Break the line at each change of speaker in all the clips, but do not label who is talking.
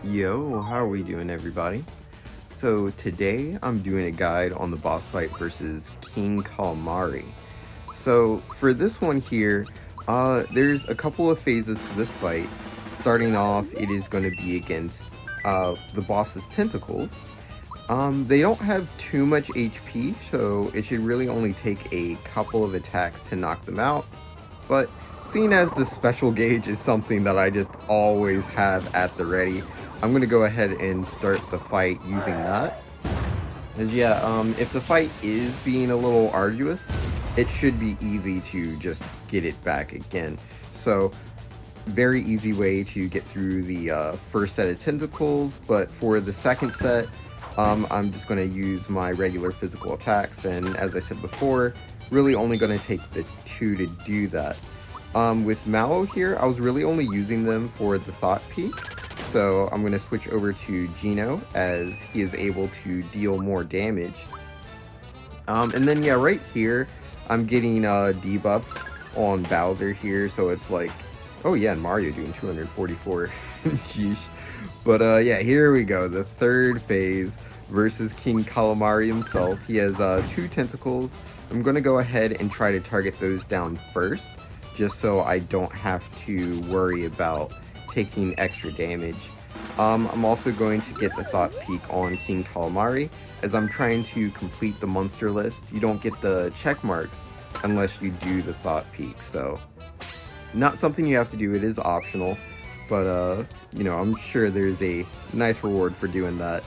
Yo, how are we doing, everybody? So today I'm doing a guide on the boss fight versus King Calamari. So for this one here, there's a couple of phases to this fight. Starting off, it is going to be against the boss's tentacles. They don't have too much HP, so it should really only take a couple of attacks to knock them out. But seeing as the special gauge is something that I just always have at the ready, I'm going to go ahead and start the fight using that. As yeah, if the fight is being a little arduous, it should be easy to just get it back again. So, very easy way to get through the first set of tentacles, but for the second set, I'm just going to use my regular physical attacks, and as I said before, really only going to take the two to do that. With Mallow here, I was really only using them for the Thought Peak, so I'm going to switch over to Gino as he is able to deal more damage. And then yeah, right here, I'm getting a debuff on Bowser here, so it's like, oh yeah, and Mario doing 244, jeez. But yeah, here we go, the third phase versus King Calamari himself. He has two tentacles. I'm going to go ahead and try to target those down first, just so I don't have to worry about taking extra damage. I'm also going to get the Thought Peak on King Calamari, as I'm trying to complete the monster list. You don't get the check marks unless you do the Thought Peak, so not something you have to do, it is optional, but you know, I'm sure there's a nice reward for doing that.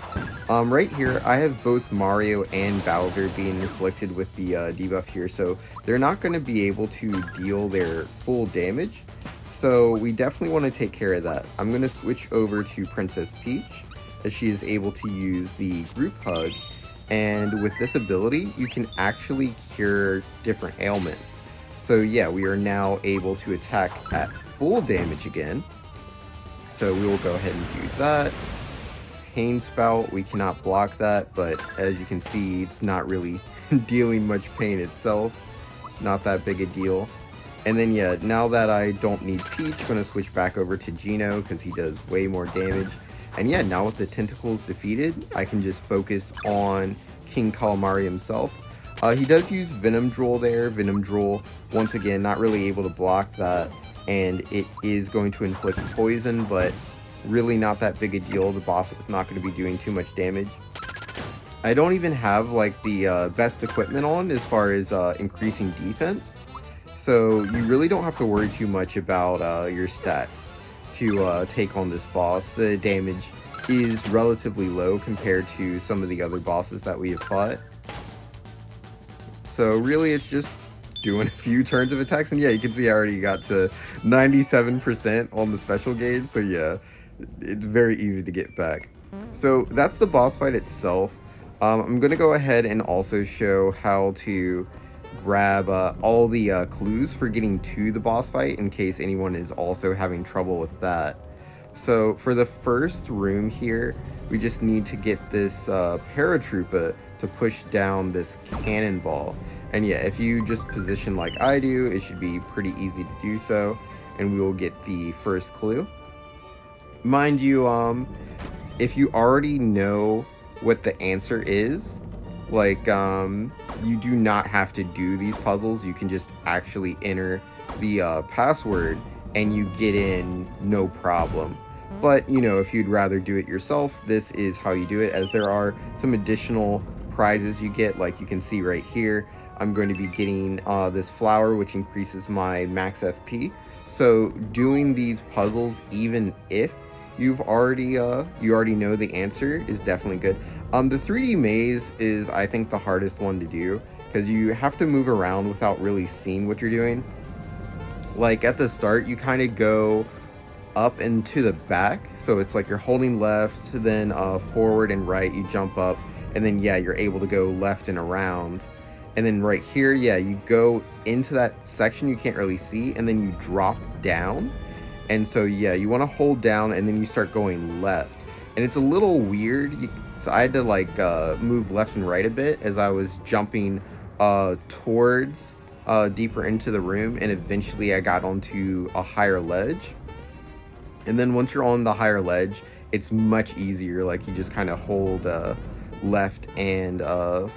Right here, I have both Mario and Bowser being inflicted with the debuff here, so they're not going to be able to deal their full damage. So we definitely want to take care of that. I'm going to switch over to Princess Peach, as she is able to use the group hug, and with this ability, you can actually cure different ailments. So yeah, we are now able to attack at full damage again. So we will go ahead and do that. Pain Spout, we cannot block that, but as you can see, it's not really dealing much pain itself. Not that big a deal. And then yeah, now that I don't need Peach, I'm going to switch back over to Gino because he does way more damage. And yeah, now with the tentacles defeated, I can just focus on King Calamari himself. He does use Venom Drool there. Venom Drool, once again, not really able to block that, and it is going to inflict poison, but really not that big a deal. The boss is not going to be doing too much damage. I don't even have like the best equipment on as far as increasing defense, so you really don't have to worry too much about your stats to take on this boss. The damage is relatively low compared to some of the other bosses that we have fought. So really it's just doing a few turns of attacks, and yeah, you can see I already got to 97% on the special gauge, so yeah, it's very easy to get back. So that's the boss fight itself. I'm going to go ahead and also show how to grab all the clues for getting to the boss fight in case anyone is also having trouble with that. So for the first room here, we just need to get this paratrooper to push down this cannonball. And yeah, if you just position like I do, it should be pretty easy to do so, and we will get the first clue. Mind you, if you already know what the answer is, like, you do not have to do these puzzles. You can just actually enter the password and you get in no problem. But, you know, if you'd rather do it yourself, this is how you do it, as there are some additional prizes you get, like you can see right here. I'm going to be getting this flower, which increases my max FP. So doing these puzzles, even if you already know the answer, is definitely good. The 3D maze is, I think, the hardest one to do, because you have to move around without really seeing what you're doing. Like at the start, you kind of go up and to the back, so it's like you're holding left, then forward and right, you jump up, and then yeah, you're able to go left and around. And then right here, yeah, you go into that section you can't really see, and then you drop down. And so yeah, you want to hold down and then you start going left. And it's a little weird, so I had to like move left and right a bit as I was jumping towards deeper into the room, and eventually I got onto a higher ledge. And then once you're on the higher ledge, it's much easier. Like, you just kind of hold left and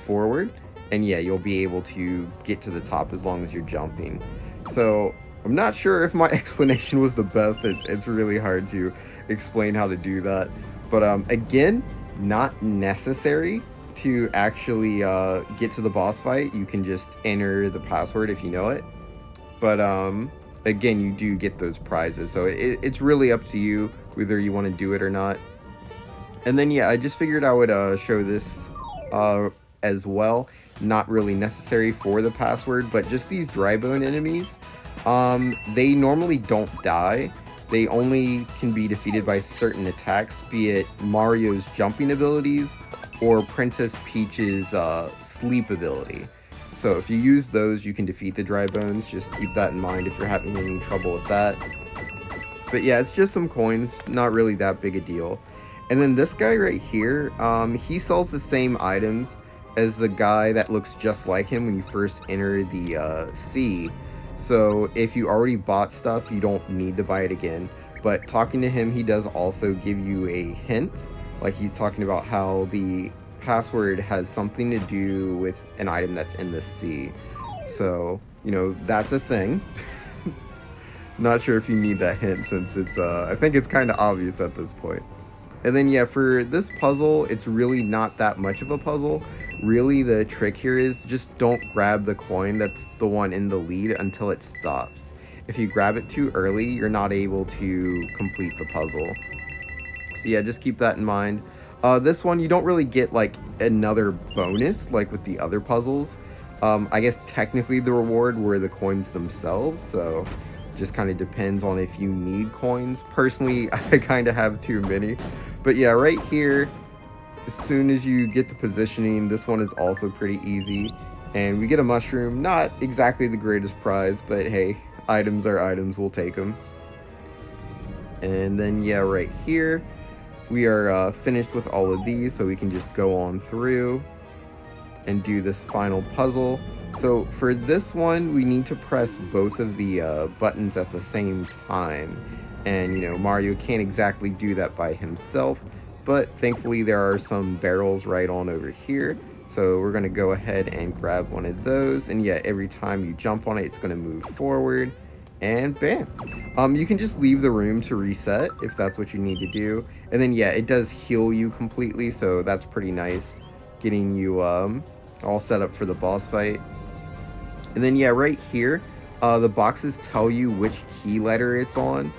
forward, and yeah, you'll be able to get to the top as long as you're jumping. So I'm not sure if my explanation was the best. It's really hard to explain how to do that, but again, not necessary to actually get to the boss fight. You can just enter the password if you know it, but again, you do get those prizes, so it's really up to you whether you want to do it or not. And then yeah, I just figured I would show this uh, as well. Not really necessary for the password, but just these dry bone enemies. They normally don't die. They only can be defeated by certain attacks, be it Mario's jumping abilities or Princess Peach's sleep ability. So if you use those, you can defeat the dry bones. Just keep that in mind if you're having any trouble with that. But yeah, it's just some coins, not really that big a deal. And then this guy right here, he sells the same items as the guy that looks just like him when you first enter the sea. So if you already bought stuff, you don't need to buy it again. But talking to him, he does also give you a hint. Like, he's talking about how the password has something to do with an item that's in the sea. So, you know, that's a thing. Not sure if you need that hint, since it's I think it's kind of obvious at this point. And then yeah, for this puzzle, it's really not that much of a puzzle. Really, the trick here is just don't grab the coin that's the one in the lead until it stops. If you grab it too early, you're not able to complete the puzzle. So yeah, just keep that in mind. This one, you don't really get like another bonus like with the other puzzles. I guess technically the reward were the coins themselves, so just kind of depends on if you need coins. Personally, I kind of have too many. But yeah, right here, as soon as you get the positioning, this one is also pretty easy. And we get a mushroom. Not exactly the greatest prize, but hey, items are items, we'll take them. And then yeah, right here, we are finished with all of these, so we can just go on through and do this final puzzle. So for this one, we need to press both of the buttons at the same time. And, you know, Mario can't exactly do that by himself, but thankfully there are some barrels right on over here. So we're going to go ahead and grab one of those. And yeah, every time you jump on it, it's going to move forward. And bam. You can just leave the room to reset if that's what you need to do. And then yeah, it does heal you completely, so that's pretty nice, getting you all set up for the boss fight. And then yeah, right here, the boxes tell you which key letter it's on.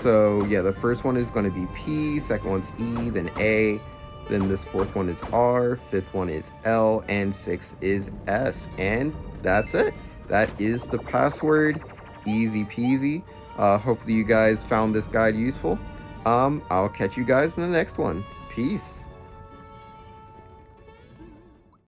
So yeah, the first one is going to be P, second one's E, then A, then this fourth one is R, fifth one is L, and sixth is S. And that's it. That is the password. Easy peasy. Hopefully you guys found this guide useful. I'll catch you guys in the next one. Peace.